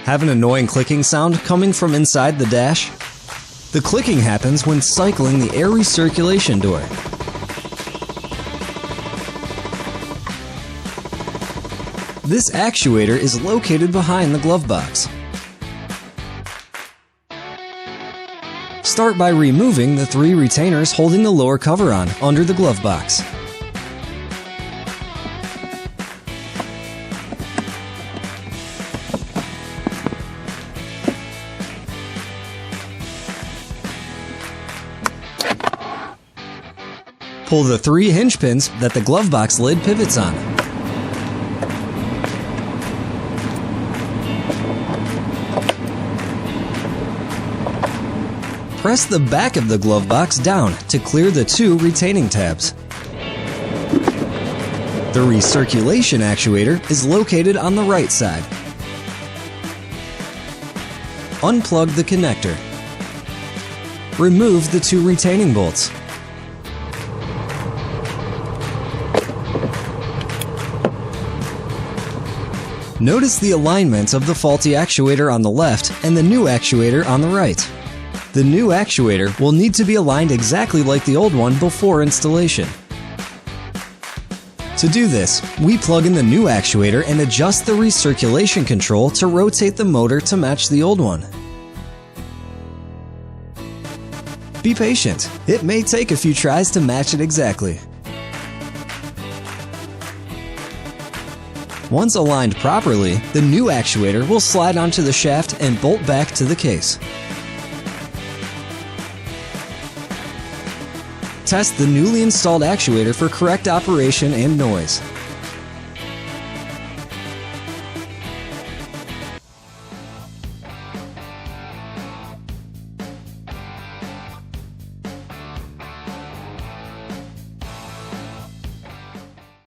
Have an annoying clicking sound coming from inside the dash? The clicking happens when cycling the air recirculation door. This actuator is located behind the glove box. Start by removing the 3 retainers holding the lower cover on under the glove box. Pull the 3 hinge pins that the glove box lid pivots on. Press the back of the glove box down to clear the 2 retaining tabs. The recirculation actuator is located on the right side. Unplug the connector. Remove the 2 retaining bolts. Notice the alignment of the faulty actuator on the left and the new actuator on the right. The new actuator will need to be aligned exactly like the old one before installation. To do this, we plug in the new actuator and adjust the recirculation control to rotate the motor to match the old one. Be patient. It may take a few tries to match it exactly. Once aligned properly, the new actuator will slide onto the shaft and bolt back to the case. Test the newly installed actuator for correct operation and noise.